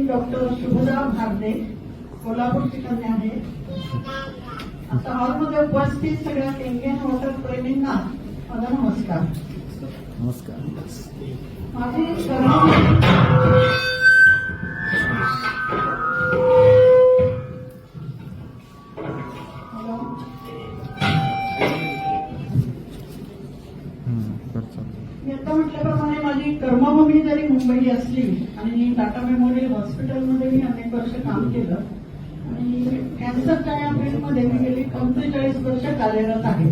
मी doctor Shubhada Bharde, कोल्हापूरची कन्या आहे. आता हॉलमध्ये उपस्थित सगळ्या इंडियन वॉटर प्रेमींना माझा नमस्कार. नमस्कार. माझी मी आता म्हटल्याप्रमाणे माझी कर्मभूमी जरी मुंबई असली आणि टाटा मेमोरियल हॉस्पिटलमध्ये मी अनेक वर्ष काम केलं आणि कॅन्सरच्या या फील्डमध्ये मी गेली 45 वर्ष कार्यरत आहे.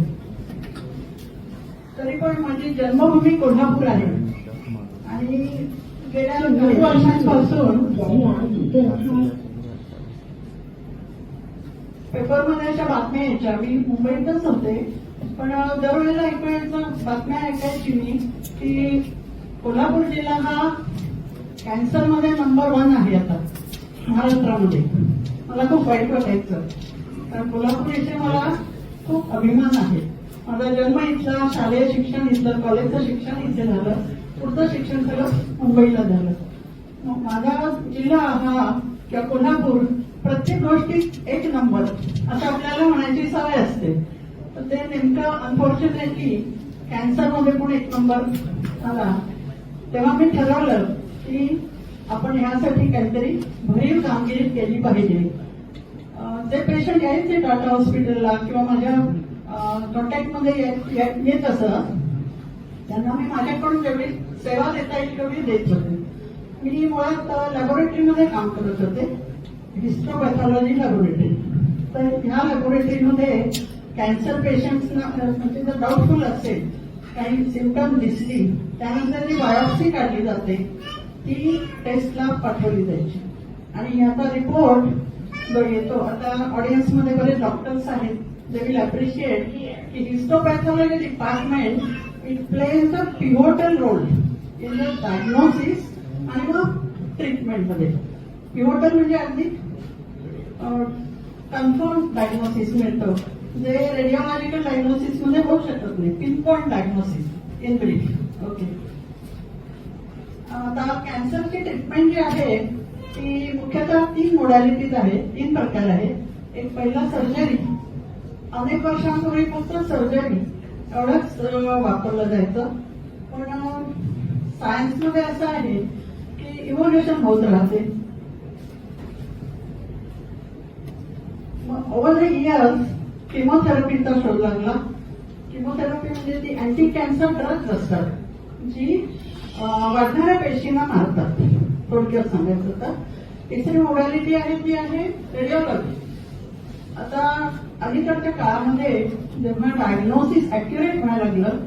तरी पण माझी जन्मभूमी कोल्हापूर आहे आणि गेल्या 9 वर्षांपासून पेपरमध्ये अशा बातम्या यायच्या. मी मुंबईतच होते, पण दरवेळेला बातम्या ऐकायची मी की कोल्हापूर जिल्हा हा कॅन्सरमध्ये नंबर 1 आहे आता महाराष्ट्रामध्ये. मला खूप वाईट वाटायचं, कारण कोल्हापूर इथे मला खूप अभिमान आहे. माझा जन्म इथला, शालेय शिक्षण इथलं, कॉलेजचं शिक्षण इथे झालं, पुढचं शिक्षण सगळं मुंबईला झालं. माझा जिल्हा हा किंवा कोल्हापूर प्रत्येक गोष्टीत 1 नंबर असं आपल्याला म्हणायची सवय असते. तर ते नेमकं अनफॉर्च्युनेटली कॅन्सरमध्ये पण 1 नंबर आला. तेव्हा मी ठरवलं की आपण ह्यासाठी काहीतरी भरीव कामगिरी केली पाहिजे. जे पेशंट यायचे टाटा हॉस्पिटलला किंवा माझ्या कॉन्टॅक्टमध्ये येत असं, त्यांना मी माझ्याकडून जेवढी सेवा देता येईल तेवढी देत होते. मी मुळात लॅबोरेटरीमध्ये काम करत होते, हिस्टोपॅथॉलॉजी लॅबोरेटरी. तर ह्या लॅबोरेटरीमध्ये कॅन्सर पेशंट्सना म्हणजे जर डाऊटफुल असेल, काही सिम्पटम दिसली, त्यानंतर जी बायोप्सी काढली जाते ती टेस्टला पाठवली जायची आणि याचा रिपोर्ट जो येतो, आता ऑडियन्समध्ये बरेच डॉक्टर्स आहेत, दे विल अप्रिशिएट की histopathology department it plays a pivotal role in the diagnosis आणि मग ट्रीटमेंटमध्ये. पिव्होटल म्हणजे अगदी कन्फर्म डायग्नोसिस मिळतं, जे रेडिओलॉजिकल डायग्नोसिस मध्ये होऊ शकत नाही. Pinpoint diagnosis in brief. Okay. आता कॅन्सरची ट्रीटमेंट जी आहे ती मुख्यतः 3 मोडॅलिटीज आहेत, 3 प्रकार आहेत. एक पहिला सर्जरी. अनेक वर्षांपूर्वी फक्त सर्जरी एवढंच वापरलं जायचं, पण सायन्समध्ये असं आहे की इव्होल्युशन होत राहते. ओव्हर द इयर्स किमोथेरपीचा शोध लागला. किमोथेरपी म्हणजे ती अँटी कॅन्सर ड्रग्ज असतात जी वाढणाऱ्या पेशींना मारतात, थोडक्यात सांगायचं तर. तिसरी मोडॅलिटी आहे ती आहे रेडिओलॉजी. आता अलीकडच्या काळामध्ये जेव्हा डायग्नोसिस अॅक्युरेट व्हायला लागलं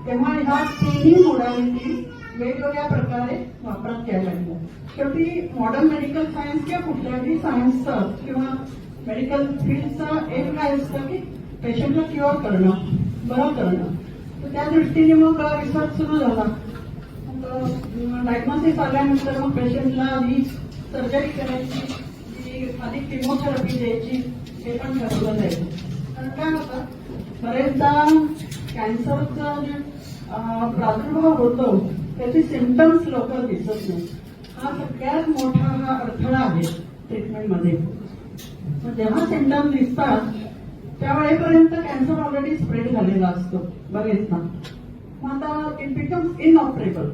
तेव्हा ह्या 3ही मोडॅलिटी वेगवेगळ्या प्रकारे वापरात यायला लागल्या. शेवटी मॉडर्न मेडिकल सायन्स किंवा कुठल्याही सायन्सचं किंवा मेडिकल फील्डचं एम काय असतं की पेशंटला क्युअर करणं, बरं करणं. तर त्या दृष्टीने मग रिसर्च सुरू झाला. डायग्नोसिस आल्यानंतर मग पेशंटला आधी सर्जरी करायची की आधी किमोथेरपी द्यायची हे पण ठरवलं जायचं. कारण काय होतं, बरेचदा कॅन्सरचा जे प्रादुर्भाव होतो त्याचे सिम्पटम्स लवकर दिसत नाही. हा सगळ्यात मोठा हा अडथळा आहे ट्रीटमेंटमध्ये. जेव्हा सिम्पटम दिसतात त्यावेळेपर्यंत कॅन्सर ऑलरेडी स्प्रेड झालेला असतो बरेचदा. मग आता इट बिकम्स इनऑपरेबल.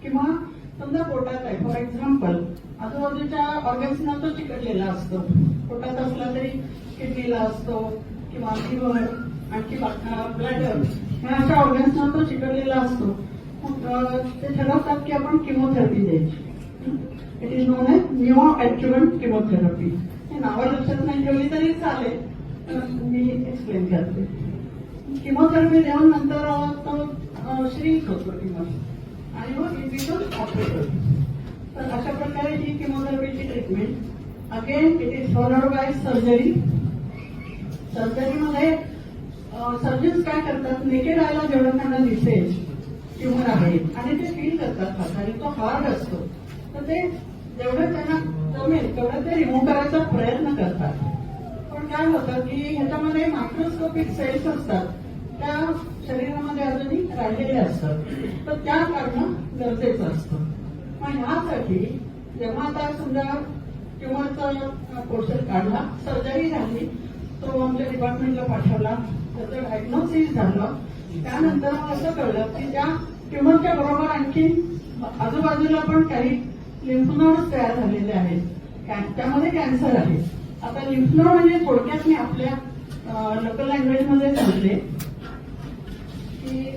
किंवा समजा पोटात आहे, फॉर एक्झाम्पल आजूबाजूच्या ऑर्गन्सना तो चिकटलेला असतो. पोटात असला तरी किडनीला असतो किंवा लिव्हर, आणखी ब्लॅडर, ह्या अशा ऑर्गन्सना तो चिकटलेला असतो. मग ते ठरवतात की आपण किमोथेरपी द्यायची. It is known as new adjuvant chemotherapy. नावं लक्षात नाही ठेवली तरी चालेल, मी एक्सप्लेन करते. किमोथेरपी देऊन नंतर तो श्रीक होतो ट्युमर आणि मग इट बिकम्स ऑपरेबल. तर अशा प्रकारे ही किमोथेरपीची treatment again it is followed by surgery. सर्जरीमध्ये सर्जन्स काय करतात, नेकेड आयला जेवढं त्यांना दिसेल ट्युमर आहे आणि ते फील करतात हाताने, तो हार्ड असतो, तर ते जेवढं त्यांना जमेल तेवढं ते रिमूव्ह करायचा प्रयत्न करतात. पण काय होतं की ह्याच्यामध्ये मायक्रोस्कोपिक सेल्स असतात, त्या शरीरामध्ये अजूनही राहिलेले असतात, तर त्या काढणं गरजेचं असतं. मग ह्यासाठी जेव्हा आता समजा ट्युमरचा पोर्शन काढला, सर्जरी झाली, तो आमच्या डिपार्टमेंटला पाठवला, त्याचं डायग्नोसिस झालं. त्यानंतर मग असं कळलं की त्या ट्युमरच्या बरोबर आणखी आजूबाजूला पण काही लिम्फ नोड्स तयार झालेले आहेत, त्यामध्ये कॅन्सर आहे. आता लिम्फ नोड म्हणजे थोडक्यात मी आपल्या लोकल लँग्वेजमध्ये सांगते की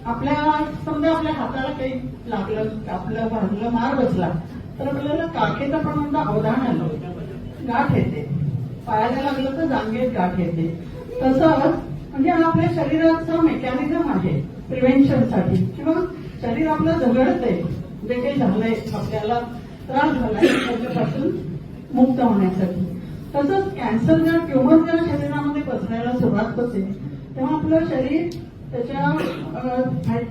आपल्याला समजा आपल्या हाताला काही लागलं, आपलं भाजलं, मार बसला तर आपल्याला काखेचं पण अवधान आलं, गाठ येते. पायाला लागलं तर जांघेत गाठ येते. तसं म्हणजे हा आपल्या शरीराचा मेकॅनिझम आहे प्रिव्हेन्शनसाठी, किंवा शरीर आपलं झगडतंय, जे काही झालंय, आपल्याला त्रास झालाय त्याच्यापासून मुक्त होण्यासाठी. तसंच कॅन्सर जेव्हा ट्युमर जेव्हा शरीरामध्ये पसरायला सुरुवात होते तेव्हा आपलं शरीर त्याच्या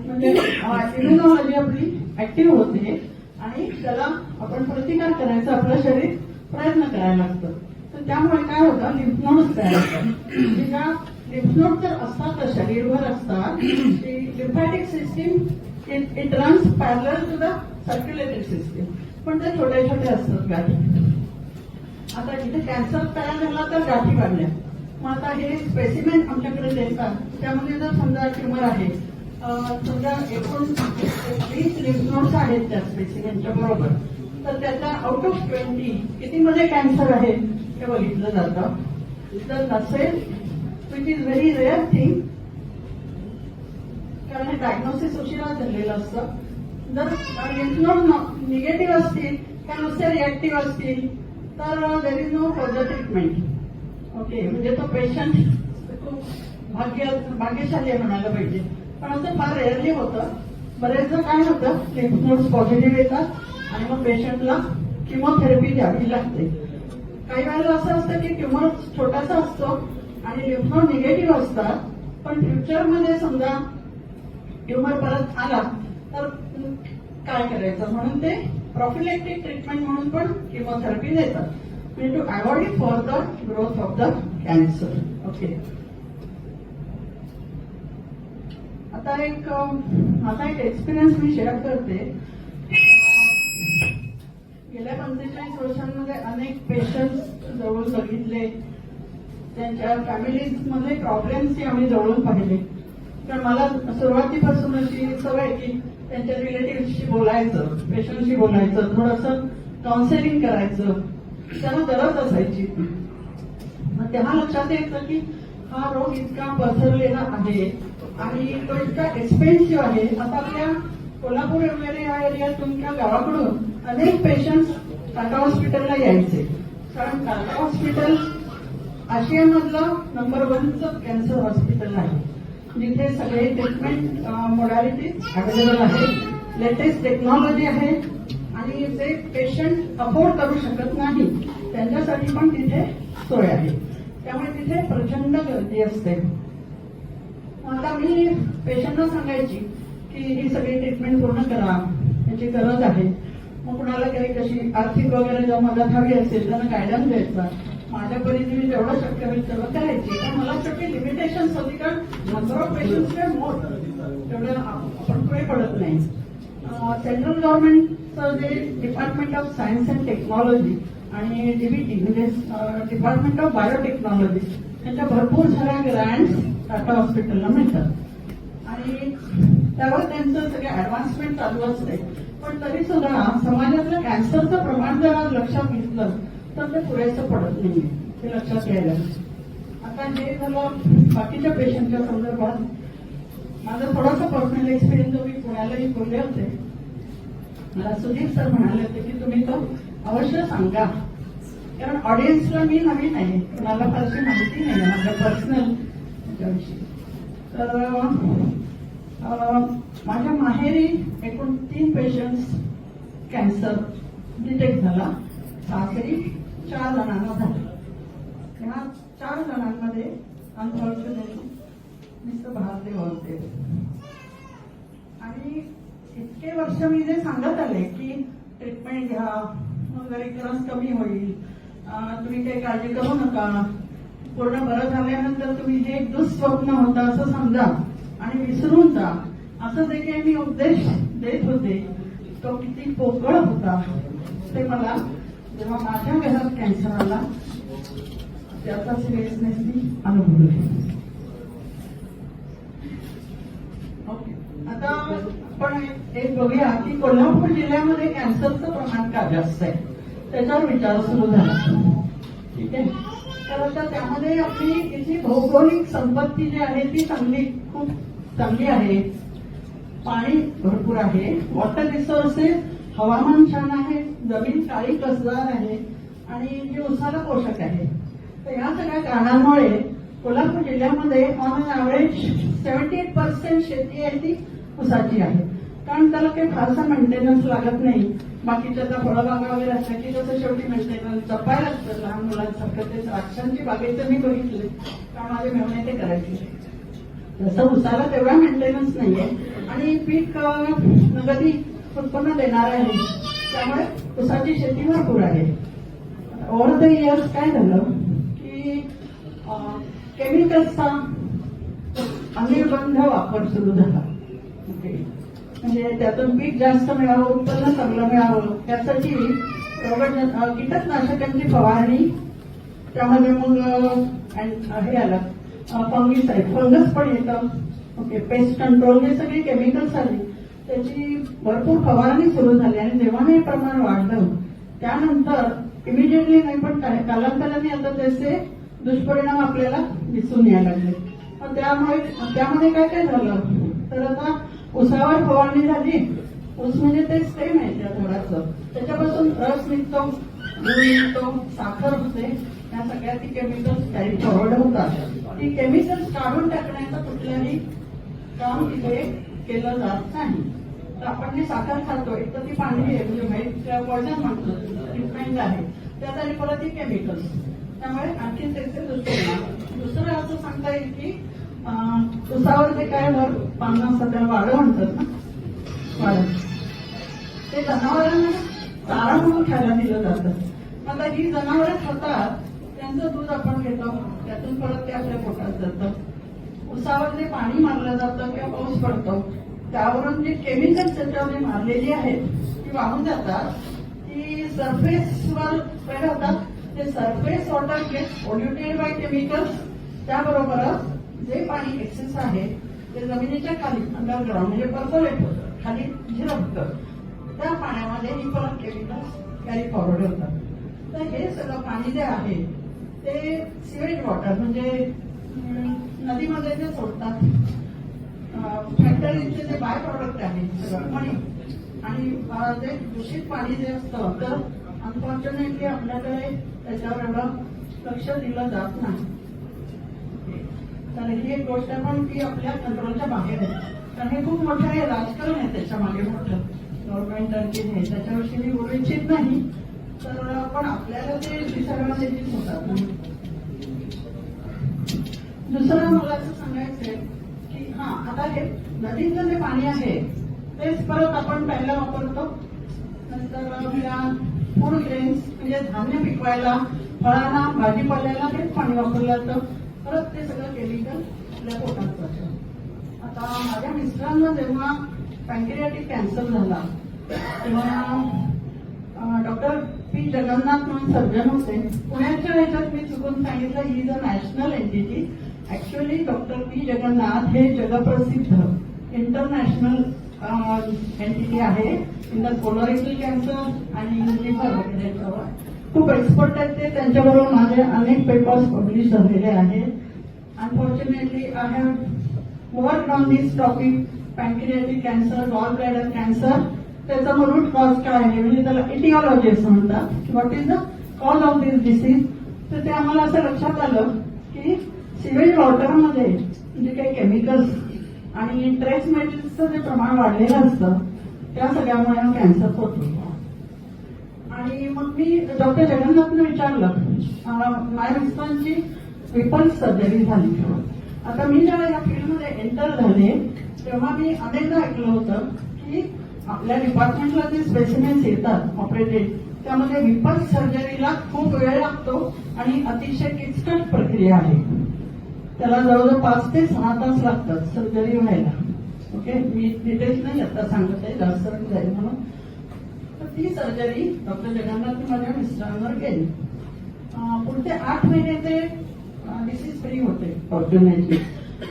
म्हणजे इम्युनॉलॉजी आपली ऍक्टिव्ह होते आणि त्याला आपण प्रतिकार करायचा आपलं शरीर प्रयत्न करायला लागतं. तर त्यामुळे काय होतं, लिम्फ नोड्स तयार होतात. ज्या लिम्फ नोड जर असतात शरीरभर असतात, lymphatic system it runs parallel to the circulatory system, पण ते छोटे छोटे असतात गाठी. आता इथे कॅन्सर तयार झाला तर गाठी वाढल्या. मग आता हे स्पेसिमेन आमच्याकडे देतात, त्यामध्ये जर समजा ट्युमर आहे, समजा एकूण 20 लिम्फ नोड्स आहेत त्या स्पेसिमेनच्या बरोबर, तर त्याचा आउट ऑफ 20 कितीमध्ये कॅन्सर आहे हे बघितलं जातं. जर नसेल, which is very rare thing, कारण हे डायग्नोसिस उशिरा झालेलं असतं. जर लिम्फ नोड निगेटिव्ह असतील किंवा नुसते रिॲक्टिव्ह असतील तर there is no further treatment. Okay, म्हणजे तो पेशंट खूप भाग्यशाली आहे म्हणायला पाहिजे. पण असं फार रेअरली होतं. बरेचदा काय होतं, लिम्फ नोड्स पॉझिटिव्ह येतात आणि मग पेशंटला किमोथेरपी द्यावी लागते. काही वेळेला असं असतं की ट्युमर छोटासा असतो आणि लिम्फ नोड निगेटिव्ह असतात, पण फ्युचरमध्ये समजा ट्युमर परत आला तर काय करायचं म्हणून ते प्रॉफिलॅक्टिक ट्रीटमेंट म्हणून पण किमोथेरपी देतात, म्हणजे to avoid for the growth of the cancer. Okay, आता एक माझा एक एक्सपिरियन्स मी शेअर करते. गेल्या 45 वर्षांमध्ये अनेक पेशंट्स जवळून बघितले, त्यांच्या फॅमिलीजमध्ये प्रॉब्लेम्सही आम्ही जवळून पाहिले. कारण मला सुरुवातीपासून अशी सवय की त्यांच्या रिलेटिव्हशी बोलायचं, पेशंटशी बोलायचं, थोडंसं काउन्सिलिंग करायचं, त्यांना गरज असायची. मग तेव्हा लक्षात यायचं की हा रोग इतका पसरलेला आहे आणि तो इतका एक्सपेन्सिव्ह आहे. आता आपल्या कोल्हापूर वगैरे या एरियात तुमच्या गावाकडून अनेक पेशंट्स टाटा हॉस्पिटलला यायचे, कारण टाटा हॉस्पिटल आशियामधलं नंबर 1चं कॅन्सर हॉस्पिटल आहे, जिथे सगळे ट्रीटमेंट मोडॅलिटीज अवेलेबल आहेत, लेटेस्ट टेक्नॉलॉजी आहे आणि जे पेशंट अफोर्ड करू शकत नाही त्यांच्यासाठी पण तिथे सोय आहे. त्यामुळे तिथे प्रचंड गर्दी असते. आता मी पेशंटला सांगायची की ही सगळी ट्रीटमेंट पूर्ण करा, याची गरज आहे. मग कुणाला काही कशी आर्थिक वगैरे जेव्हा मदत हवी असेल त्यांना गायडन्स द्यायचा. माझ्या परीने मी जेवढं शक्य होईल तेवढं करायची, पण मला शेवटी लिमिटेशन्स होती, कारण नंबर ऑफ पेशंट्स तेवढं आपण पुढे पडत नाही. सेंट्रल गव्हर्नमेंटचं जे department of science and technology आणि डीबीटी म्हणजे डिपार्टमेंट ऑफ बायोटेक्नॉलॉजी त्यांच्या भरपूर साऱ्या ग्रँट्स टाटा हॉस्पिटलला मिळतात आणि त्यावर त्यांचं सगळे ऍडव्हान्समेंट चालू असते. पण तरी सुद्धा समाजातलं कॅन्सरचं प्रमाण जर आज लक्षात घेतलं तर ते पुरेसं पडत नाही, ते लक्षात घ्यायला. आता हे झालं बाकीच्या पेशंटच्या संदर्भात. माझा थोडासा पर्सनल एक्सपिरियन्स जो मी पुण्यालाही बोलले होते, मला सुधीर सर म्हणाले होते की तुम्ही तो अवश्य सांगा, कारण ऑडियन्सला मी नवीन आहे, कुणाला फारशी माहिती नाही माझ्या पर्सनल त्याच्याविषयी. तर माझ्या माहेरी एकूण 3 पेशंट्स कॅन्सर डिटेक्ट झाला, सासरी 4 जणांना झालं. ह्या 4 जणांमध्ये अनफॉर्च्युनेटली मिस्टर भारदेव होते. आणि इतके वर्ष मी जे सांगत आले की ट्रीटमेंट घ्या, वगैरे त्रास कमी होईल, तुम्ही काही काळजी करू नका, पूर्ण बरं झाल्यानंतर तुम्ही हे एक दुःस्वप्न होतं असं समजा आणि विसरून जा, असं जे काही मी उपदेश देत होते तो किती पोकळ होता ते मला जेव्हा माझ्या घरात कॅन्सर आला त्याचा सिरियसनेस मी अनुभवला. आता आपण एक बघूया की कोल्हापूर जिल्ह्यामध्ये कॅन्सरचं प्रमाण का जास्त आहे त्याच्यावर विचार सुरू झाला. ठीक आहे, तर आता त्यामध्ये आपली इथली भौगोलिक संपत्ती जी आहे ती खूप चांगली आहे. पाणी भरपूर आहे, वॉटर रिसोर्सेस, हवामान छान आहे, जमीन काळी कसदार आहे आणि जी उसाला पोषक आहे. तर या सगळ्या कारणांमुळे कोल्हापूर जिल्ह्यामध्ये ऑन अन ऍव्हरेज 78% शेती आहे ती उसाची आहे. कारण त्याला काही फारसा मेंटेनन्स लागत नाही. बाकीच्या त्या फळबागा वगैरे असल्या की तसं शेवटी मेंटेनन्स जपायला लागतं लहान मुलांसारखं. ते द्राक्षांची बागेचं मी बघितले कारण माझे मेहणे ते करायचे. तसं उसाला तेवढा मेंटेनन्स नाहीये आणि पीक नगदी उत्पन्न देणार आहे, त्यामुळे उसाची शेती भरपूर आहे. ओव्हर द इयर्स काय झालं की केमिकल्सचा अनिर्बंध वापर सुरू झाला. ओके, म्हणजे त्यातून पीक जास्त मिळावं, उत्पन्न चांगलं मिळावं त्यासाठी कीटकनाशकांची फवारणी, त्यामध्ये मग हे आलं फंगिसाईड, फंगस पण येतं. ओके, पेस्ट कंट्रोल, हे सगळी केमिकल्स आली, त्याची भरपूर फवारणी सुरू झाली आणि जेव्हा हे प्रमाण वाढलं त्यानंतर इमिजिएटली नाही पण कालांतराने आता त्याचे दुष्परिणाम आपल्याला दिसून यायला लागले. त्यामध्ये काय काय झालं तर आता उसावर फवारणी झाली. ऊस म्हणजे ते स्टेम आहे त्या झाडाचं, त्याच्यापासून रस निघतो, गुळ निघतो, साखर होते. या सगळ्या ती केमिकल्स कॅरी फॉरवर्ड होतात. ती केमिकल्स काढून टाकण्याचं कुठलंही काम तिथे केलं जात नाही. तर आपण जी साखर खातोय तर ती पांढरी आहे, म्हणजे व्हाईट पॉइझन म्हणतो, ट्रीटमेंट आहे त्यात आणि परत ती केमिकल्स, त्यामुळे आणखी त्याचे दुष्परिणाम. दुसरं असं सांगता येईल की उसावर जे काय पानं असतात त्याला वाळं म्हणतात ना, वाळं, ते जनावरांना चारा म्हणून खायला दिलं जातं. आता ही जनावरं खातात, त्यांचं दूध आपण घेतो, त्यातून परत ते आपल्या पोटात जातं. उसावर जे पाणी मारलं जातं किंवा पाऊस पडतो त्यावरून जे केमिकल्स त्याच्यावर मारलेली आहेत ती वाहून जातात, ती सरफेसवर काय होतात, ते surface water get polluted by chemicals. त्याबरोबरच जे पाणी एक्सेस आहे ते जमिनीच्या खाली अंडरग्राउंड म्हणजे पर्कोलेट होतं, खाली झिरपतं. त्या पाण्यामध्ये ही परत केमिकल्स कॅरी फॉरवर्ड होतात. तर हे सगळं पाणी जे आहे ते सिवेज वॉटर म्हणजे नदीमध्ये जे सोडतात, फॅक्टरीचे जे बाय प्रॉडक्ट आहे सगळं पाणी आणि ते दूषित पाणी जे असतं तर अनफॉर्च्युनेटली आपल्याकडे त्याच्यावर एवढं लक्ष दिलं जात नाही. तर ही एक गोष्ट पण ती आपल्या कंट्रोलच्या बाहेर आहे. कारण हे खूप मोठं आहे, राजकारण आहे त्याच्या मागे मोठं, गव्हर्नमेंट आणखी आहे, त्याच्याविषयी मी बोलू इच्छित नाही. तर पण आपल्याला ते डिसएडव्हान्टेजेस होतात. दुसरं मला असं सांगायचंय की आता हे नदीचं जे पाणी आहे तेच परत आपण प्यायला वापरतो. नंतर फूड ग्रेन्स म्हणजे धान्य पिकवायला, फळांना, भाजीपाल्याला हेच पाणी वापरलं जातं. परत ते सगळं केमिकल आपल्या पोटात जातं. आता माझ्या मिस्टरांना जेव्हा पॅन्क्रियाटिक कॅन्सर झाला तेव्हा डॉक्टर पी जगन्नाथ म्हणून सर्जन होते पुण्याच्या ह्याच्यात. मी चुकून सांगितलं, he is a national entity. Actually doctor P Jagannath हे जगप्रसिद्ध इंटरनॅशनल एंटिटी आहे इन द कोलोरेक्टल कॅन्सर आणि लिव्हर वगैरे याच्यावर खूप एक्सपर्ट आहेत ते. त्यांच्याबरोबर माझे अनेक पेपर्स पब्लिश झालेले आहेत. Unfortunately I have work on this topic, pancreatic cancer, gall bladder cancer. त्याचा रूट कॉज काय आहे म्हणजे त्याला इटिओलॉजी असं म्हणतात, what is the cause of this disease. तर ते आम्हाला असं लक्षात आलं की सिवेज वॉटरमध्ये जे काही केमिकल्स आणि ट्रेस मेटल्सचं जे प्रमाण वाढलेलं असतं त्या सगळ्यामुळे कॅन्सर होतो. आणि मग मी डॉक्टर जगन्नाथनं विचारलं, माझ्या मिस्टरांची विपल्स सर्जरी झाली. आता मी जेव्हा या फील्डमध्ये एंटर झाले तेव्हा मी अनेकदा ऐकलं होतं की आपल्या डिपार्टमेंटला जे स्पेसिमेन्स येतात ऑपरेटेड त्यामध्ये विपल्स सर्जरीला खूप वेळ लागतो आणि अतिशय किचकट प्रक्रिया आहे. त्याला जवळजवळ 5 ते 6 तास लागतात सर्जरी व्हायला. ओके, मी डिटेल्स नाही आता सांगत आहे, जास्त जाईल म्हणून. तर ती सर्जरी डॉक्टर जगन्नाथ माझ्या मिस्टरांवर केली. पुढचे 8 महिने ते डिसीज फ्री होते फॉर्च्युनेटली.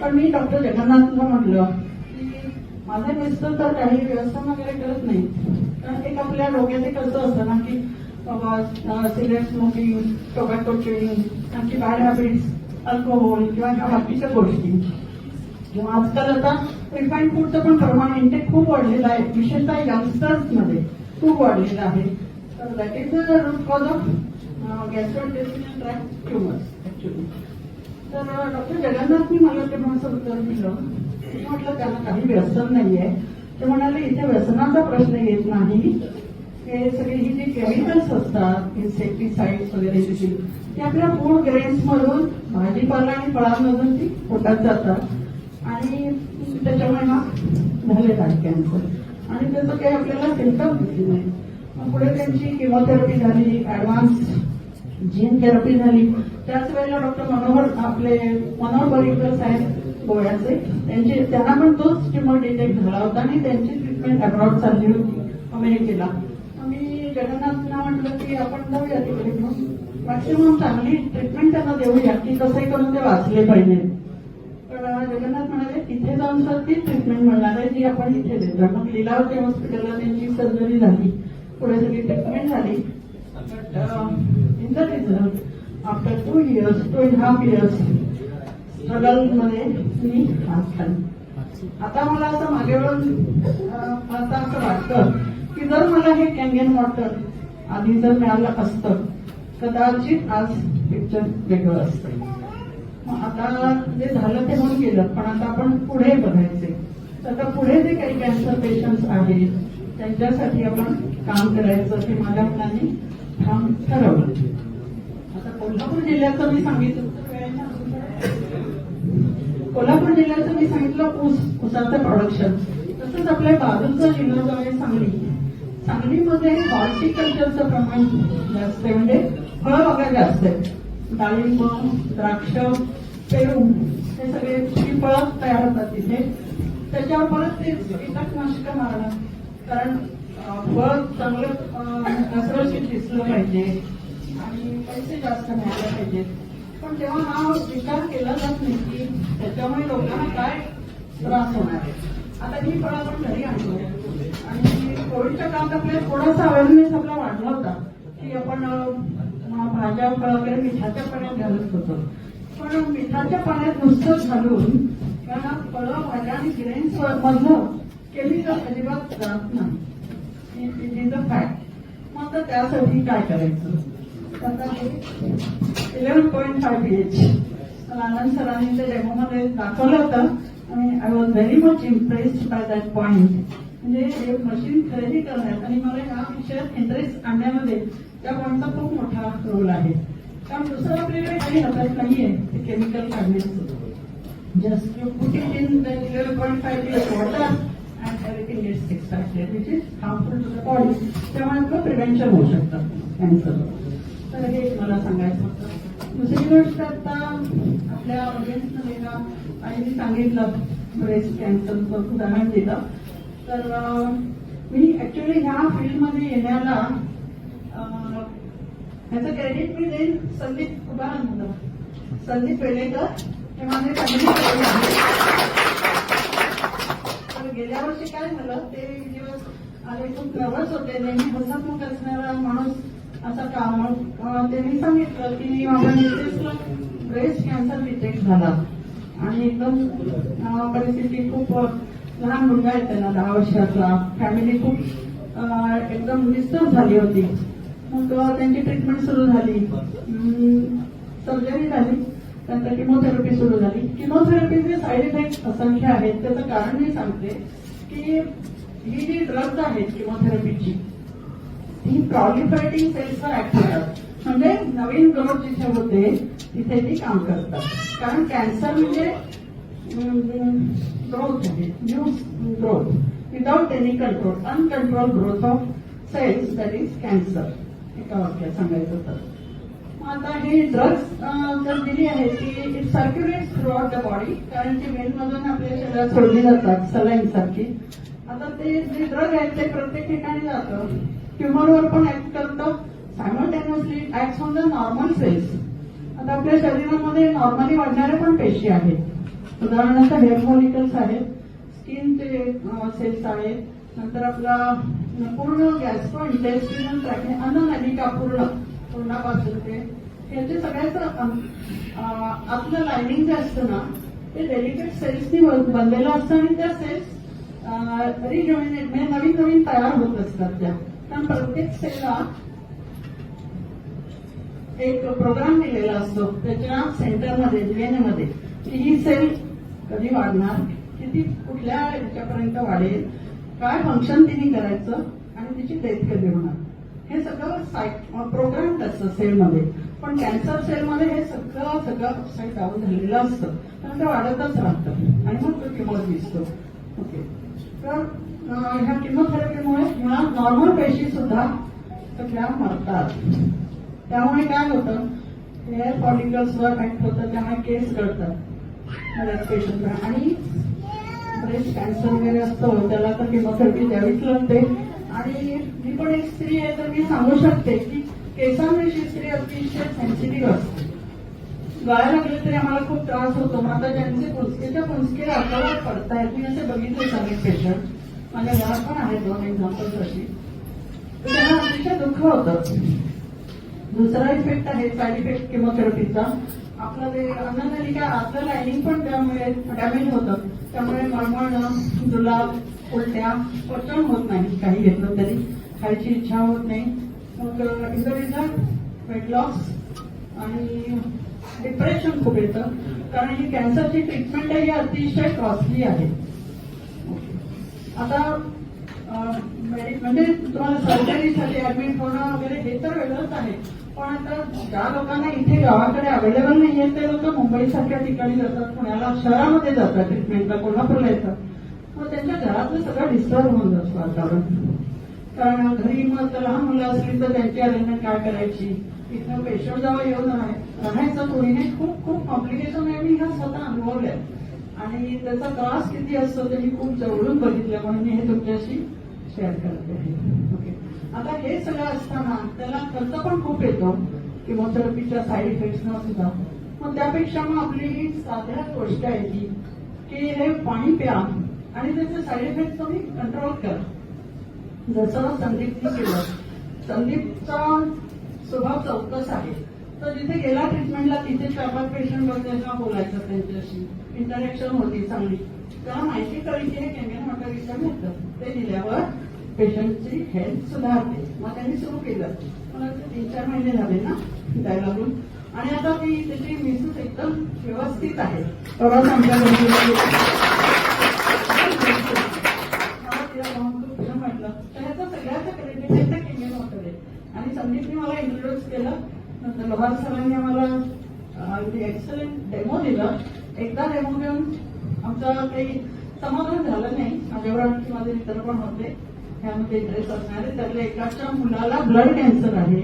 पण मी डॉक्टर जगन्नाथला म्हटलं की माझे मिस्टर तर काही व्यवस्था वगैरे करत नाही. कारण एक आपल्या डोक्यात एक कसं असतं ना की बाबा सिगरेट स्मोकिंग, टोबॅको च्युइंग, त्यांची बॅड हॅबिट्स, अल्कोहोल किंवा ह्या बाकीच्या गोष्टी किंवा आजकाल आता रिफाईंड फूडचं पण प्रमाण इंटेक खूप वाढलेलं आहे, विशेषतः यंगस्टर्स मध्ये खूप वाढलेलं आहे. तर that is the root cause of gastrointestinal tract tumours actually. तर डॉक्टर जगन्नाथनी मला तेव्हा असं उत्तर दिलं. मी म्हटलं त्यांना काही व्यसन नाहीये. ते म्हणाले इथे व्यसनाचा प्रश्न येत नाही, हे सगळे ही जी केमिकल्स असतात इन्सेक्टिसाइड्स वगैरे देखील ते आपल्या फूड ग्रेन्स मधून भाजीपाला आणि फळांमधून ती पोटात जातात आणि त्याच्यामुळे हा झालेला आहे कॅन्सर. आणि त्याचं काही आपल्याला सिम्पटम दिसले नाही. मग पुढे त्यांची किमोथेरपी झाली, ऍडव्हान्स जीन थेरपी झाली. त्याच वेळेला डॉक्टर मनोहर पर्रिकर साहेब गोव्याचे, त्यांना पण तोच ट्युमर डिटेक्ट झाला होता आणि त्यांची ट्रीटमेंट अब्रॉड चालली होती अमेरिकेला. मी जगन्नाथना म्हटलं की आपण जाऊया तिकडे, मॅक्सिमम चांगली ट्रीटमेंट त्यांना देऊया की कसंही करून ते वाचले पाहिजे. पण जगन्नाथ म्हणाले तिथे जाऊन सर ती ट्रीटमेंट मिळणार आहे जी आपण इथे देतो. मग लीलावती हॉस्पिटलला त्यांची सर्जरी झाली, पुढे सगळी ट्रीटमेंट झाली. But in the result after 2.5 years struggle मध्ये मी हात खाल्ली. आता मला असं मागे वळून आता असं वाटतं की जर मला हे कॅन्गन वॉटर आधी जर मिळालं असतं कदाचित आज पिक्चर वेगळं असतं. मग आता जे झालं ते होऊन गेलं, पण आता आपण पुढे बघायचे. तर आता पुढे जे काही कॅन्सर पेशंट्स आहेत त्यांच्यासाठी आपण काम करायचं हे माझ्या मुलांनी ठाम ठरवलं. आता कोल्हापूर जिल्ह्याचं मी सांगितलं, कोल्हापूर जिल्ह्याचं मी सांगितलं ऊसाचं प्रोडक्शन. तसंच आपल्या बाजूचं जिल्हा जो आहे सांगलीमध्ये हॉर्टिकल्चरचं प्रमाण जास्त आहे, म्हणजे फळबागा जास्त आहेत. डाळिंब, द्राक्ष, पेरू हे सगळे ही फळं तयार होतात तिथे. त्याच्यावर परत ते कीटकनाशक मारणं, कारण फळ चांगलं रसरशीत दिसलं पाहिजे आणि पैसे जास्त मिळाले पाहिजेत. पण तेव्हा हा विचार केला जात नाही की त्याच्यामुळे लोकांना काय त्रास होणार आहे. आता ही फळं आपण घरी आणतो आणि कोविडच्या काळात आपल्याला थोडासा अवेअरनेस आपला वाढला होता की आपण भाज्या फळं वगैरे मिठाच्या पाण्यात घालत होतो. पण मिठाच्या पाण्यात नुसतंच घालून कारण फळं भाज्या आणि ग्रेन्स मधलं केमिकल अजिबात जात नाही. It is a fact. मग आता त्यासाठी काय करायचं. आता हे 11.5 pH मला आनंद सरांनी त्या डेमोमध्ये दाखवलं होतं आणि I was very much impressed by that point. म्हणजे हे मशीन खरेदी करण्यात आणि मला या विषयात इंटरेस्ट आणण्यामध्ये त्या पॉइंटचा खूप मोठा रोल आहे. कारण दुसरं आपल्याकडे काही हातात नाहीये ते केमिकल काढण्याचं. Just you put it in the 11.5 pH water and everything is extracted which is harmful to the body. त्यामुळे आपलं प्रिव्हेंशन होऊ शकतं कॅन्सर. तर हे मला सांगायचं होतं. दुसरी गोष्ट आता आपल्या ऑडियन्समध्ये आणि सांगितलं ब्रेस्ट कॅन्सरचं उदाहरण दिलं. तर मी ऍक्च्युली ह्या फील्डमध्ये येण्याला ह्याचं क्रेडिट मी देईन संदीप उदाहरण संदीप वेलेकर हे माझे फॅमिली. तर गेल्या वर्षी काय झालं ते दिवस आले खूप नर्वस होते. नेहमी हसतमुख असणारा माणूस असा काम. त्यांनी सांगितलं की माझ्या मिसेसला ब्रेस्ट कॅन्सर डिटेक्ट झाला आणि एकदम परिस्थिती खूप लहान मुलगा आहे त्यांना 10 वर्षाचा. फॅमिली खूप एकदम डिस्टर्ब झाली होती. मग त्यांची ट्रीटमेंट सुरू झाली, सर्जरी झाली, त्यानंतर किमोथेरपी सुरू झाली. किमोथेरपीचे साईड इफेक्ट असंख्य आहेत. त्याचं कारण मी सांगते की ही जी ड्रग्ज आहेत किमोथेरपीची ही प्रॉलिफरेटिंग सेल्सवर ऍक्ट होतात. म्हणजे नवीन ग्रोथ जिथे होते तिथे ती काम करतात. कारण कॅन्सर म्हणजे ग्रोथ आहे, new growth without any control, uncontrol growth of cells, that is cancer. एका वाक्यात सांगायचं तर आता हे ड्रग्ज जर दिली आहे की it circulates throughout the body, कारण ती वेनमधून आपल्या शरीरात सोडली जातात सलाईन सारखी. आता ते जे ड्रग आहेत ते प्रत्येक ठिकाणी जातं ट्युमरवर पण ऍक्ट करतं, simultaneously act on the normal cells. आता आपल्या शरीरामध्ये नॉर्मली वाढणाऱ्या पण पेशी आहेत. उदाहरणार्थ हेअर फॉलिकल्स आहेत, स्किनचे सेल्स आहेत, नंतर आपला पूर्ण गॅस्ट्रो इंटेस्टिनल ट्रॅक, अन्ननलिका पूर्णापासून ते ह्याचे सगळ्याचं आपलं लायनिंग जे असतं ना ते डेलिकेट सेल्सनी बनलेलं असतं आणि त्या सेल्स रिजॉइनेट म्हणजे नवीन नवीन तयार होत असतात त्या. कारण प्रत्येक सेलला एक प्रोग्राम दिलेला असतो त्याच्या सेंटरमध्ये डीएनए मध्ये की ही सेल कधी वाढणार, किती कुठल्या ह्याच्यापर्यंत वाढेल, काय फंक्शन तिने करायचं आणि तिची डेथ कधी होणार, हे सगळं प्रोग्राम असतं सेलमध्ये. पण कॅन्सर सेलमध्ये हे सगळं अपसाईड डाऊन झालेलं असतं, कारण ते वाढतच राहतं आणि मग तो ट्युमर दिसतो. ओके, तर ह्या किमोथेरपीमुळे ह्या नॉर्मल पेशी सुद्धा सगळ्या मरतात. त्यामुळे काय होतं, हेअर फॉलिकल्सवर ऍक्ट होतं, त्यामुळे केस गळतात पेशंटला. आणि ब्रेस्ट कॅन्सर वगैरे असतो त्याला तर किमोथेरपी द्यावीच लागते. आणि मी पण एक स्त्री आहे तर मी सांगू शकते की केसांविषयी स्त्री अतिशय सेन्सिटिव्ह असते. गळायला लागले तरी आम्हाला खूप त्रास होतो. मग आता ज्यांचे पुंजके आपल्याला पडतायत, मी असे बघितले सगळे पेशंट माझ्या घरात पण आहेत 2 एक्झाम्पल्स अशी, तर त्यांना अतिशय दुःख होतं. दुसरा इफेक्ट आहे साईड इफेक्ट किमोथेरपीचा, आपलं ते अन्ननलिका आतलं लायनिंग पण त्यामुळे डॅमेज होतं, त्यामुळे मळमळणं, जुलाब, उलट्या, पचन होत नाही, काही घेतलं तरी खायची इच्छा होत नाही. मग in the result weight loss आणि डिप्रेशन खूप येतं, कारण ही कॅन्सरची ट्रीटमेंट आहे ही अतिशय कॉस्टली आहे. आता म्हणजे तुम्हाला सर्जरीसाठी ऍडमिट होणं वगैरे हे तर वेगळंच आहे, पण आता ज्या लोकांना इथे गावाकडे अवेलेबल नाहीये ते लोक मुंबईसारख्या ठिकाणी जातात, पुण्याला शहरामध्ये जातात ट्रीटमेंटला, कोल्हापूरला येतात. मग त्यांच्या घरातलं सगळं डिस्टर्ब होऊन जातं वातावरण. कारण घरी मग लहान मुलं असली तर त्यांची अरेंजमेंट काय करायची, इथं पेशंट जवळ येऊन राहायचं कोणीने, खूप खूप कॉम्प्लिकेशन आहे. मी ह्या स्वतः अनुभवल्या आणि त्याचा त्रास किती असतो ते मी खूप जवळून बघितलं, म्हणून मी हे तुमच्याशी शेअर करते आहे. ओके, आता हे सगळं असताना त्याला खर्च पण खूप येतो किमोथेरपीच्या साईड इफेक्ट्सना सुद्धा. मग त्यापेक्षा मग आपली ही साध्या गोष्ट आहे की हे पाणी प्या आणि त्याचे साईड इफेक्ट तुम्ही कंट्रोल करा. जसं संदीपने केलं, संदीपचा स्वभाव चौकस आहे, तर जिथे गेला ट्रीटमेंटला तिथे 4-5 पेशंट बघायला बोलायचं, त्यांच्याशी इंटरॅक्शन होती चांगली. त्याला माहिती कळली की हे केमियन वॉटर विषय मिळतं, ते दिल्यावर पेशंटची हेल्थ सुधारते. मग त्यांनी सुरू केलं, मला 3-4 महिने झाले ना द्यायला लागून. आणि आता ती त्याची मिसेस एकदम व्यवस्थित आहे. परत आमच्या म्हटलं तर ह्याचा सगळ्याचा क्रेडिट केमियन वॉटर आहे. आणि संदीपने मला इंट्रोड्यूस केलं, नंतर लोहार सरांनी आम्हाला एक्सलंट डेमो दिलं. एकदा डेमो घेऊन आमचं काही समाधान झालं नाही. माझ्याबरोबर माझे मित्र पण होते ह्यामध्ये इंटरेस्ट असणारे, त्यातल्या एकाच्या मुलाला ब्लड कॅन्सर आहे.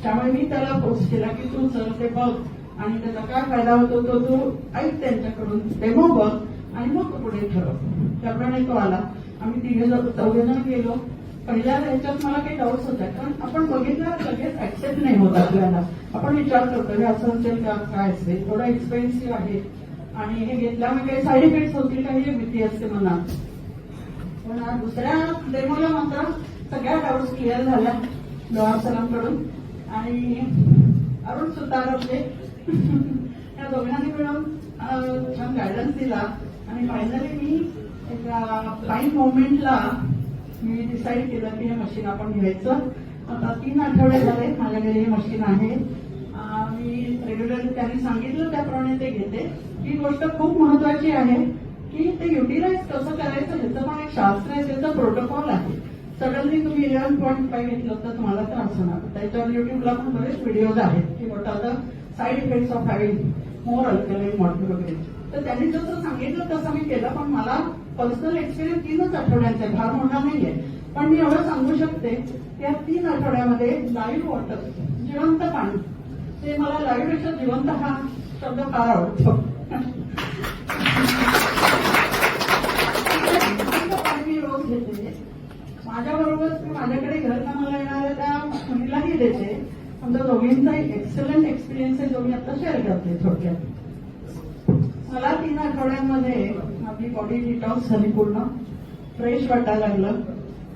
त्यामुळे मी त्याला पोस्ट केला की तू सर ते बघ आणि त्याचा काय फायदा होतो तो तू ऐक, त्यांच्याकडून डेमो बघ आणि मग तू पुढे ठरव. त्याप्रमाणे तो आला. आम्ही 3-4 गेलो. पहिल्या ह्याच्यात मला काही डाऊट्स होत्या, कारण आपण बघितलं लगेच ऍक्सेप्ट नाही होत आपल्याला. आपण विचार करतो हे असं असेल का, काय असेल, थोडं एक्सपेन्सिव्ह आहे आणि हे घेतल्यामुळे काही साईड इफेक्ट्स होतील का ही भीती असते मनात. पण दुसऱ्या डेमोला मात्र सगळ्या डाऊट्स क्लिअर झाल्या लोहार सरांकडून आणि अरुण सुतार होते. या दोघांनी मिळून छान गायडन्स दिला आणि फायनली मी एका फाईन मोमेंटला मी डिसाईड केलं की हे मशीन आपण घ्यायचं. आता 3 आठवडे झाले माझ्या घरी हे मशीन आहे. मी रेग्युलरली त्यांनी सांगितलं त्याप्रमाणे ते घेते. ही गोष्ट खूप महत्वाची आहे की ते युटिलाइज कसं करायचं ह्याचं पण एक शास्त्र आहे, त्याचा प्रोटोकॉल आहे. सडनली तुम्ही 11.5 घेतलं तर तुम्हाला त्रास होणार. त्याच्यावर युट्यूबला पण बरेच व्हिडिओज आहेत की what are the side effects of having more alkaline water वगैरे. तर त्यांनी जसं सांगितलं तसं मी केलं. पण मला पर्सनल एक्सपिरियन्स 3च आठवड्यांचा आहे, फार मोठा नाहीये. पण मी एवढं सांगू शकते की या 3 आठवड्यामध्ये लाईव्ह वॉटर, जिवंत पाणी, ते मला लाईव्ह पेक्षा जिवंत हा शब्द फार आवडतो. पाणी मी रोज घेते. माझ्याबरोबर माझ्याकडे घर कामाला येणाऱ्या देते. आमच्या दोघींचा एक्सलंट एक्सपिरियन्स आहे जो मी आता शेअर करते थोडक्यात. मला 3 आठवड्यांमध्ये आपली बॉडी डिटॉक्स झाली, पूर्ण फ्रेश वाटायला लागलं.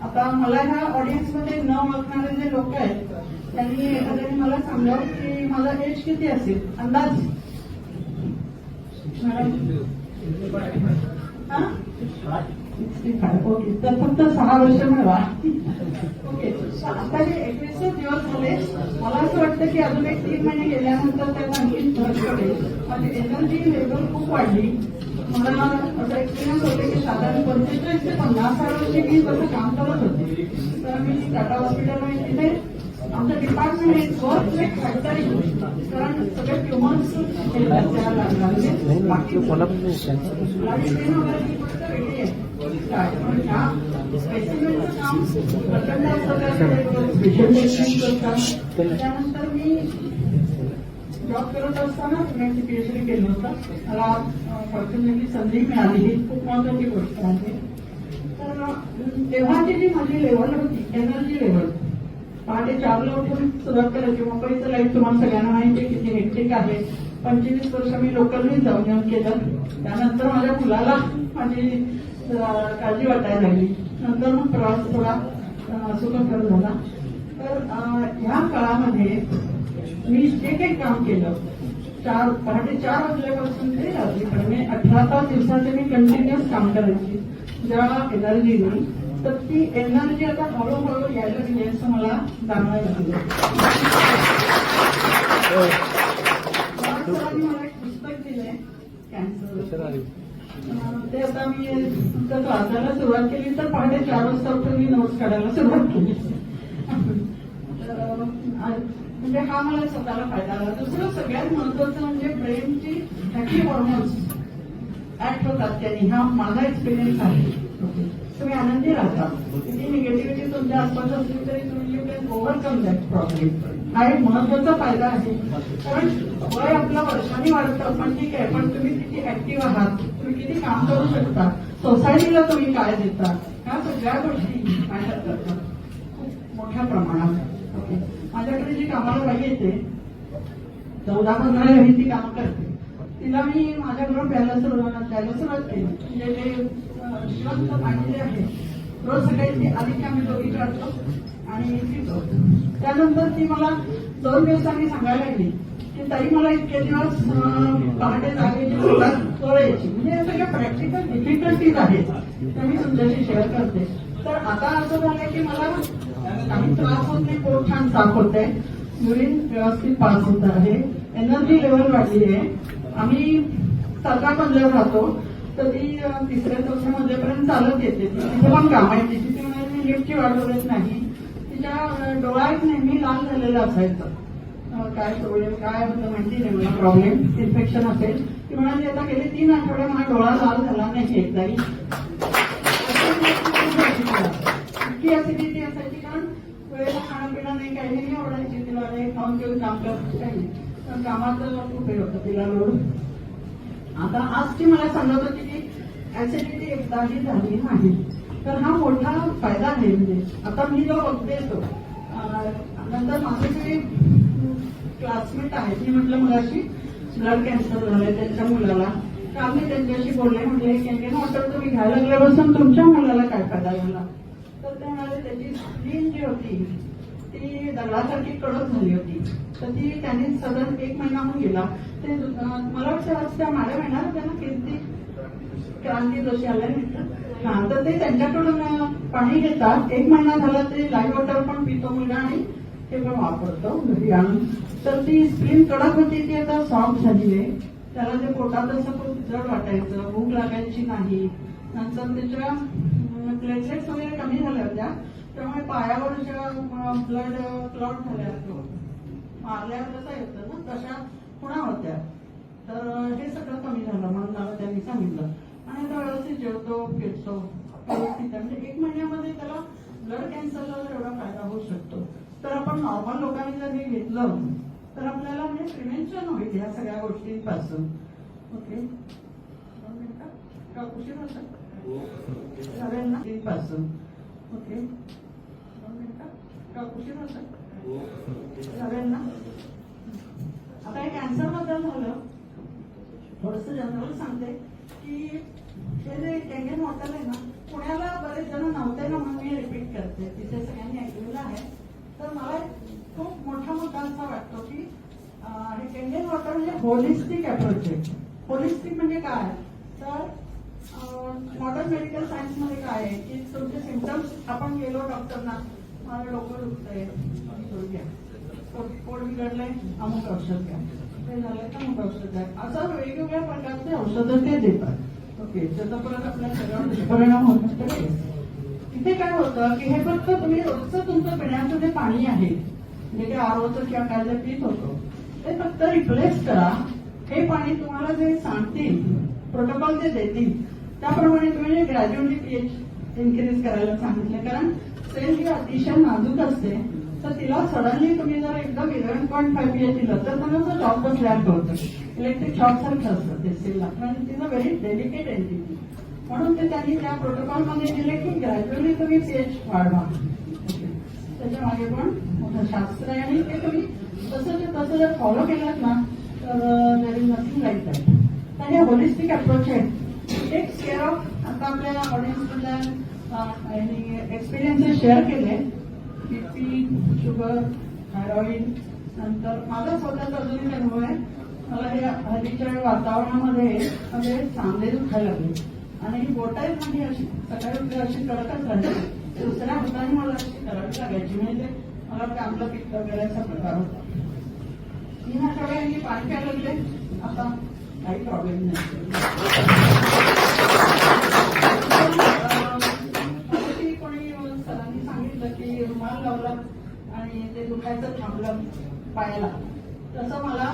आता मला ह्या ऑडियन्समध्ये न ओळखणारे जे लोक आहेत त्यांनी एखाद्याने मला सांगावं की माझा एज किती असेल अंदाज. मॅडम 65. ओके, तर फक्त 6 वर्ष मिळवा. ओके, आता जे 21 दिवस झाले, मला असं वाटतं की अजून एक 3 महिने गेल्यानंतर त्याला आणखी फरक पडेल. माझी एनर्जी लेवल खूप वाढली. मला असं एक्सपिरियन्स होते की साधारण 45 ते 50 वर्षी मी जसं काम करत होते. तर मी टाटा हॉस्पिटलमध्ये तिथे आमचं डिपार्टमेंट आहे वर्क लाईक फॅक्टरी, कारण सगळे ट्युमर्स बाकी स्पेसिमेंटचं काम प्रचंड असतं. त्यानंतर मी जॉब करत असताना पुण्याची पीएचडी केलं होतं. मला फॉर्च्युनेटली संधी मिळाली, ही खूप महत्वाची गोष्ट आहे. तर तेव्हाची जी माझी लेवल होती, एनर्जी लेवल, पहाटे 4ला उठून सुरुवात करायची. मुंबईचं लाईफ तुम्हाला सगळ्यांना माहिती किती हेक्टिक आहे. 25 वर्ष मी लोकलनीच जाऊन येऊन केलं. त्यानंतर माझ्या मुलाला माझी काळजी वाटायला लागली. नंतर मग प्रवास थोडा सुखकर झाला. तर ह्या काळामध्ये मी जे काही काम केलं, पहाटे 4 वाजल्यापासून ते रात्रीपर्यंत 18 तास दिवसाचे मी कंटिन्युअस काम करायची ज्या एनर्जीने. तर ती एनर्जी आता हळूहळू यायला लागली असं मला जाणवायला लागलं. मला एक पुस्तक दिलंय कॅन्सर, ते आता मी वाचायला सुरुवात केली. तर पहाटे 4 वाजता उठून मी नोट्स काढायला सुरुवात केली. म्हणजे हा मला स्वतःला फायदा झाला. दुसरं सगळ्यात महत्वाचं म्हणजे ब्रेनची हॅपी हॉर्मोन्स ऍक्ट होतात त्यांनी. हा माझा एक्सपिरियन्स आहे. तुम्ही आनंदी राहता. किती निगेटिव्हिटी तुमच्या आसपास असली तरी तुम्ही you can overcome that problem. हा एक महत्वाचा फायदा आहे. कारण वय आपलं वर्षांनी वाढतं, पण ठीक आहे, पण तुम्ही किती ऍक्टिव्ह आहात, तुम्ही किती काम करू शकता, सोसायटीला तुम्ही काय देता, ह्या सगळ्या गोष्टी मॅटर करतात खूप मोठ्या प्रमाणात. ओके, माझ्याकडे जी कामाला बाई येते 14-15 ती काम करते. तिला मी माझ्याबरोबर द्यायला सुरुवात केली. म्हणजे जे जिवंत पाणी जे आहे रोज सकाळी ती आधी आम्ही दोघी काढतो आणि पितो. त्यानंतर ती मला 2 दिवसांनी सांगायला लागली की ताई मला इतके दिवस पहाटे जागेची सुरुवात यायची. म्हणजे या सगळ्या प्रॅक्टिकल डिफिकल्टीज आहेत त्या मी तुमच्याशी शेअर करते. तर आता असं झालंय की मला काही त्रास होत नाही, पोट छान साफ होत आहे, युरिन व्यवस्थित पास होत आहे, एनर्जी लेवल वाढली आहे. आम्ही 7व्या मजल्यावर राहतो, तर ती 3ऱ्या-4थ्या मजल्यापर्यंत चालत येते. तिथे पण कामायची. तिथे म्हणाली मी लिफ्टची वाट बघत नाही. तिच्या डोळा एक नेहमी लाल झालेला असायचं. काय प्रॉब्लेम काय होतं माहिती नाही मला, प्रॉब्लेम इन्फेक्शन असेल. ती म्हणाली आता गेले 3 आठवडे मला डोळा लाल झाला नाही एकदाही. इतकी ऍसिडिटी असायची, कारण वेळेला खाणं पिणं नाही, काही नाही आवडायची तिला. खाऊन घेऊन काम करत काही नाही, पण कामाचं खूप हे होतं तिला लोड. आता आज ती मला सांगत होती की ऍसिडिटी एकदाही झाली नाही. तर हा मोठा फायदा आहे. म्हणजे आता मी जो बघते तो नंतर माझे जे क्लासमेट आहेत, मी म्हटलं मुलाशी ब्लड कॅन्सर झालंय त्यांच्या मुलाला, काल मी त्यांच्याशी बोलले. म्हटले कॅन्टीन वॉटर तुम्ही घ्यायला लागल्यापासून तुमच्या मुलाला काय फायदा झाला. तर ते म्हणाले त्याची स्किन जी होती ती दगडासारखी कडक झाली होती. तर ती त्यांनी साधारण 1 महिना होऊन गेला. ते मला वाटतं त्या मॅडम येणार त्यांना कीर्ती क्रांती जोशी आल्या मित्र, हा, तर ते त्यांच्याकडून पाणी घेतात. 1 महिना झाला ते लाईव्ह वॉटर पण पितो मुलगा आणि ते पण वापरतो घरी आणून. तर ती स्किन कडक होती, ती आता सॉफ्ट झाली आहे. त्याला ते पोटात असं खूप जड वाटायचं, भूक लागायची नाही. नंतर त्याच्या प्लेटलेट्स वगैरे कमी झाल्या होत्या, त्यामुळे पायावरच्या ब्लड क्लॉट झाल्या, मारल्यावर कसं येतं ना तशा खुणा होत्या. तर हे सगळं कमी झालं म्हणून मला त्यांनी सांगितलं. आणि आता व्यवस्थित जेवतो, फिरतो व्यवस्थित. म्हणजे 1 महिन्यामध्ये त्याला ब्लड कॅन्सरला जर एवढा फायदा होऊ शकतो, तर आपण नॉर्मल लोकांनी जर हे घेतलं तर आपल्याला म्हणजे प्रिव्हेन्शन होईल या सगळ्या गोष्टींपासून. ओके, 2 मिनिटं का उशीर होता चालेल ना पासून. ओके, 2 मिनिटं का उशीर होता. चालेल ना? आता हे कॅन्सर बद्दल झालं, थोडस जनरल सांगते की हे जे केंगेन हॉटेल आहे ना, पुण्याला बरेच जण नव्हते ना, म्हणून मी रिपीट करते, तिथे सगळ्यांनी ऐकलेलं आहे. तर मला खूप मोठा मुद्दा असा वाटतो की हे केंगेन हॉटेल म्हणजे होलिस्टिक अप्रोच आहे. होलिस्टिक म्हणजे काय? तर मॉडर्न मेडिकल सायन्स मध्ये काय आहे की तुमचे सिम्पटम्स, आपण गेलो डॉक्टरना, मला डोकं दुखतंय, घ्या, पोट बिघडलंय, अमुक औषध घ्या, ते झालंय तर अमुक औषध घ्या, असं वेगवेगळ्या प्रकारचे औषधं ते देतात. ओके, त्याचा परत आपल्या शरीरावर दुष्परिणाम होत नसतो. इथे काय होतं की हे फक्त तुम्ही रोजचं तुमचं पिण्याचं जे पाणी आहे, म्हणजे ते आरोचं किंवा काय जे पित होतो, ते फक्त रिप्लेस करा. हे पाणी तुम्हाला जे सांगतील, प्रोटोकॉल जे देतील, त्याप्रमाणे तुम्ही ग्रॅज्युअली पीएच इन्क्रीज करायला सांगितले. कारण सेल ही अतिशय नाजूक असते, तर तिला सडनली तुम्ही जर एकदम 11.5 पीएच दिलं तर त्यांना शॉक रिॲक्ट होतं. इलेक्ट्रिक शॉक सारखं असतं ते सेलला, कारण तिचं व्हेरी डेलिकेट एंटिटी. म्हणून ते त्यांनी त्या प्रोटोकॉलमध्ये दिले की ग्रॅज्युअली तुम्ही पीएच वाढवा. त्याच्या मागे पण मोठं शास्त्र आहे, आणि ते तुम्ही तसं जर फॉलो केलं ना, तर there is nothing like that. तर हे होलिस्टिक अप्रोच आहे. टेक्स केअर ऑफ, आता आपल्या ऑडियन्समधल्या एक्सपिरियन्सेस शेअर केले, बीपी, शुगर, थायरॉइड. नंतर माझा स्वतःचा अजून अनुभव आहे. मला हे हल्लीच्या वातावरणामध्ये चांगले दुखायला लागले, आणि बोटाई माझी अशी सकाळी अशी कडकच राहायची, दुसऱ्या हाताने मला अशी करावी लागायची. म्हणजे मला आपलं पित्त वगैरे असा प्रकार होता. 3 आठवड्यांनी पाणी प्यायला लागले, आता काही प्रॉब्लेम नाही. कोणी सरांनी सांगितलं की रुमाल लावला आणि ते दुखायचं थांबलं पायाला. तसं मला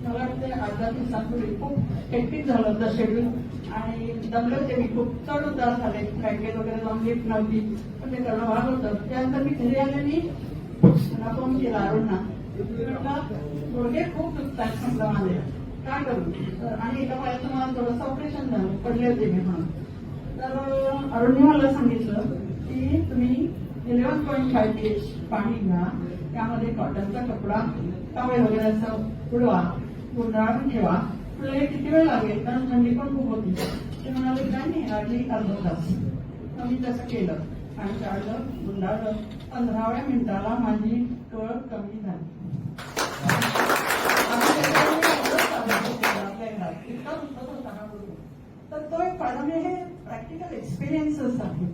मला वाटतं 8-10 दिवसांपूर्वी खूप हेक्टिक झालं होतं शेड्यूल, आणि दमले होते मी खूप, चढ उतार झाले, बँकेत वगैरे जाऊन लिफ्ट नव्हती, पण ते करणं भाग होतं. त्यानंतर मी घरी आले, मी मला फोन केला अरुणना, गुडघे खूप दुखतात म्हटलं माझे, काय करू. आणि एका पायाचं मला थोडंसं ऑपरेशन झालं, पडले होते मी म्हणून. तर अरुणने मला सांगितलं की तुम्ही 11.5 पीएच पाणी घ्या, त्यामध्ये कॉटनचा कपडा, टॉवेल वगैरे असं उडवा, गुंडाळून ठेवा. तुला हे किती वेळ लागेल, कारण थंडी पण खूप होती. ते म्हणाले काय नाही, अर्धी अर्धा तास. तर मी तसं केलं आणि काढलं, गुंडाळलं. 15व्या मिनिटाला माझी कळ कमी झाली. इतका दुखत होता ना बरोबर. तर तो एक फायदा, म्हणजे हे प्रॅक्टिकल एक्सपिरियन्सेस आहेत,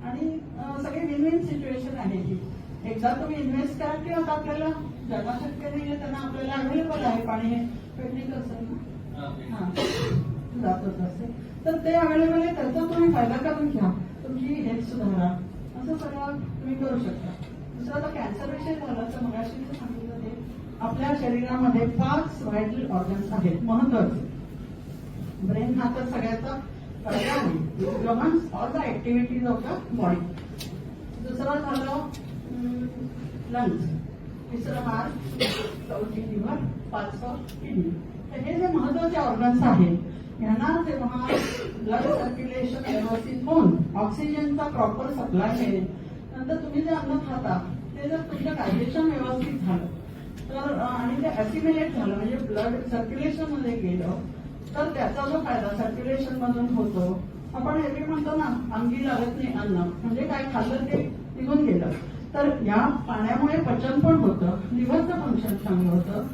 आणि सगळी विन विन सिच्युएशन आहे की एकदा तुम्ही इन्व्हेस्ट करा, किंवा आपल्याला ज्यांना शक्य नाहीये त्यांना आपल्याला अवेलेबल आहे पाणी, हे पेटणीच असेल ना, हा जातच असते, तर ते अवेलेबल आहे, त्याचा तुम्ही फायदा करून घ्या, तुमची हेल्थ सुधारा, असं सगळं तुम्ही करू शकता. दुसरं आता कॅन्सर विषय झाला, तर मगाशी मी सांगितलं ते आपल्या शरीरामध्ये 5 व्हायटल ऑर्गन्स आहेत महत्वाचे. ब्रेन हा तर सगळ्याचा governs all the activities of the body. दुसरं झालं लंग्स, तिसरं हार्ट, चौथी लिव्हर, 5वं किडनी. तर हे जे महत्वाचे ऑर्गन्स आहेत, यांना जेव्हा ब्लड सर्क्युलेशन व्यवस्थित होऊन ऑक्सिजनचा प्रॉपर सप्लाय मिळेल, नंतर तुम्ही जे अन्न खाता ते जर तुमचं डायजेशन व्यवस्थित झालं तर, आणि ते ऍसिमिलेट झालं, म्हणजे ब्लड सर्क्युलेशन मध्ये गेलं, तर त्याचा जो फायदा सर्क्युलेशन मधून होतो. आपण एरवी म्हणतो ना, अंगी लागत नाही अन्न, म्हणजे काय खाल्लं ते निघून गेलं. तर या पाण्यामुळे पचन पण होतं, लिव्हरचं फंक्शन चांगलं होतं,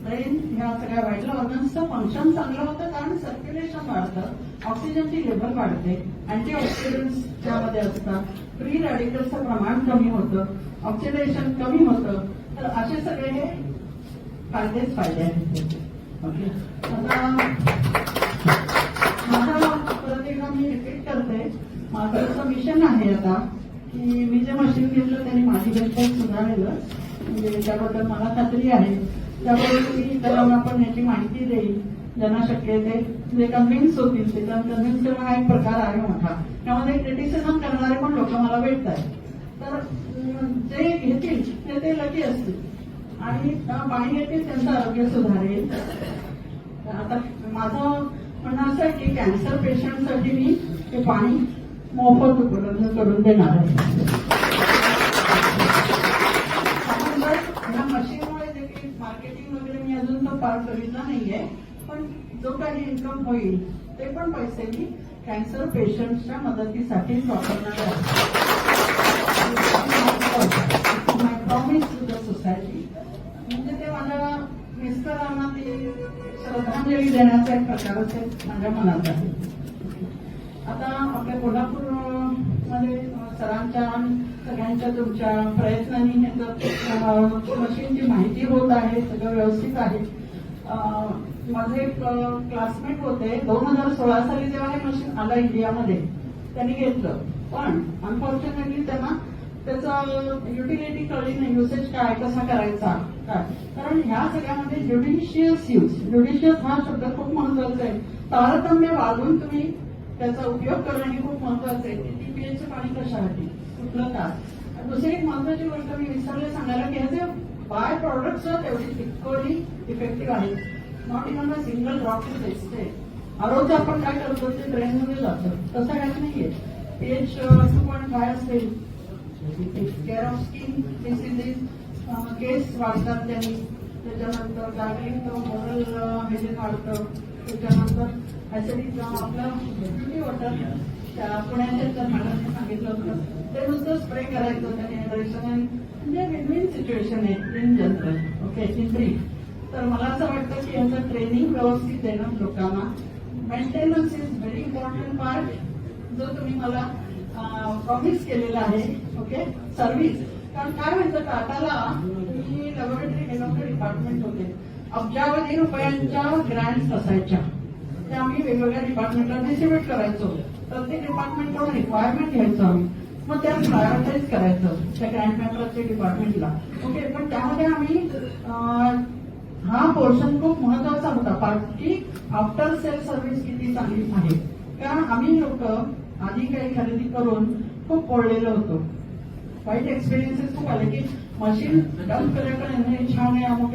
ब्रेन, ह्या सगळ्या व्हायटल ऑर्गन्सचं फंक्शन चांगलं होतं, कारण सर्क्युलेशन वाढतं, ऑक्सिजनची लेवल वाढते, अँटीऑक्सिडंट्स त्यामध्ये असतात, फ्री रॅडिकल्सचं प्रमाण कमी होतं, ऑक्सिडेशन कमी होतं. तर असे सगळे हे फायदेच फायदे आहेत. आता माझा परत एकदा मी रिपीट करते, माझं असं मिशन आहे आता की मी जे मशीन घेतलं त्यांनी माझी गणपत सुधारलेलं, म्हणजे त्याबद्दल मला खात्री आहे. त्यामुळे मी इतरांना पण याची माहिती देईल, ज्यांना शक्य आहे ते जे कन्व्हिन्स होतील ते. कन्व्हिन्स करणं हा एक प्रकार आहे मोठा, त्यामध्ये क्रिटिसिझम करणारे पण लोक मला भेटत आहेत. तर जे घेतील ते लकी असतील, आणि पाणी येतील त्यांचं आरोग्य सुधारेल. आता माझं म्हणणं असं आहे की कॅन्सर पेशंटसाठी मी हे पाणी मोफत उपलब्ध करून देणार आहे. पार्ट बघितला नाहीये, पण जो काही इन्कम होईल ते पण पैसे मी कॅन्सर पेशंटच्या मदतीसाठी वापरणार आहे. माय प्रॉमिस टू द सोसायटी. म्हणजे ते माझ्या मिस्टरांना ती श्रद्धांजली देण्याचा एक प्रकारच माझ्या मनात आहे. आता आपल्या कोल्हापूर मध्ये सरांच्या सगळ्यांच्या तुमच्या प्रयत्नांनी मशीनची माहिती होत आहे, सगळं व्यवस्थित आहे. माझे एक क्लासमेट होते 2016 साली जेव्हा हे मशीन आलं इंडियामध्ये त्यांनी घेतलं, पण अनफॉर्च्युनेटली त्यांना त्याचं युटिलिटी कळली नाही, युसेज काय कसा करायचा काय. कारण ह्या सगळ्यामध्ये ज्युडिशियस यूज, ज्युडिशियस हा शब्द खूप महत्वाचा आहे. तारतम्य वाढवून तुम्ही त्याचा उपयोग करणं हे खूप महत्वाचं आहे. टीपीएचं पाणी कशासाठी, कुठलं काय. दुसरी एक महत्वाची गोष्ट मी विसरले सांगायला की ह्याचे बाय प्रॉडक्ट तेवढी इक्वली इफेक्टिव्ह आहेत. Not even a single drop is wasted. आरोग्य आपण काय करतो ते ड्रेनमध्ये जातं, तसं काही नाहीये. पीएच 2.5 असेल, केअर ऑफ स्किन डिसीजेस, केस वाढतात त्यांनी, त्याच्यानंतर गार्गलिंग मोरल हायजीन वाढतं, त्याच्यानंतर ऍसिडिक आपलं ब्युटी वॉटर त्या पुण्याच्या मॅडमने सांगितलं होतं ते नुसतं स्प्रे करायचं त्याने हायड्रेशन. म्हणजे विन विन सिच्युएशन आहे in general. Okay, in brief. तर मला असं वाटतं की याचं ट्रेनिंग व्यवस्थित देणं लोकांना. Maintenance is very important part, जो तुम्ही मला प्रॉमिस केलेला आहे. Okay, service. कारण काय म्हणतं, टाटाला मी laboratory head of the department होते. अब्जावधी रुपयांच्या ग्रँट्स असायच्या, त्या आम्ही वेगवेगळ्या डिपार्टमेंटला डिस्ट्रीब्युट करायचो. प्रत्येक डिपार्टमेंटकडून रिक्वायरमेंट घ्यायचो आम्ही, मग त्यात प्रायोरिटाईज करायचं त्या ग्रँट प्रत्येक डिपार्टमेंटला. ओके, पण त्यामध्ये आम्ही हा पोर्शन खूप महत्वाचा होता पार्ट की आफ्टर सेल सर्व्हिस किती चांगली आहे. कारण आम्ही लोक आधी काही खरेदी करून खूप पडलेलो होतो. वाईट एक्सपिरियन्सेस खूप आले की मशीन डम्प केल्याकडे छान आहे अमुक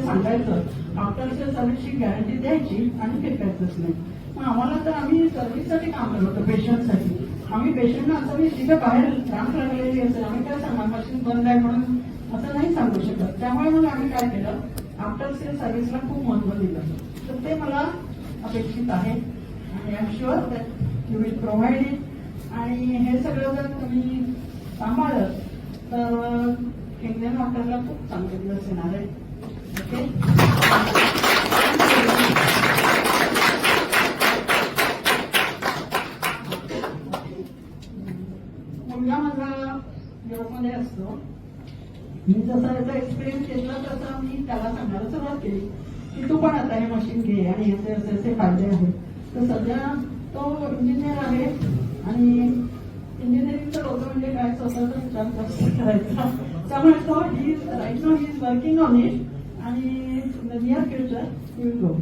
सांगायचं, आफ्टर सेल सर्व्हिसची गॅरंटी द्यायची आणि फेकायचंच नाही. मग आम्हाला तर आम्ही सर्व्हिससाठी काम करत होतो, पेशंटसाठी. आम्ही पेशंटना असं मी तिथे बाहेर रांग लागलेली असेल, आम्ही काय सांगणार मशीन बंद आहे म्हणून असं नाही सांगू शकत. त्यामुळे मग आम्ही काय केलं, आफ्टर सेल सर्व्हिसला खूप महत्व दिलं. तर ते मला अपेक्षित आहे आणि I am sure that you will provide it. आणि हे सगळं जर तुम्ही सांभाळलं तर इंडियन हॉटेलला खूप चांगले दिवस येणार आहे. ओके, मुलगा माझा युरोपमध्ये असतो. मी जसा याचा एक्सपिरियन्स घेतला तसा मी त्याला सांगायला सुरुवात केली की तू पण आता हे मशीन घे आणि याचे असे असे फायदे आहेत. तर सध्या तो इंजिनियर आहे आणि इंजिनिअरिंगचं होतं म्हणजे काय स्वतःचा विचार करायचा. त्यामुळे तो राईट नाव he is working on it आणि in the near future you will go.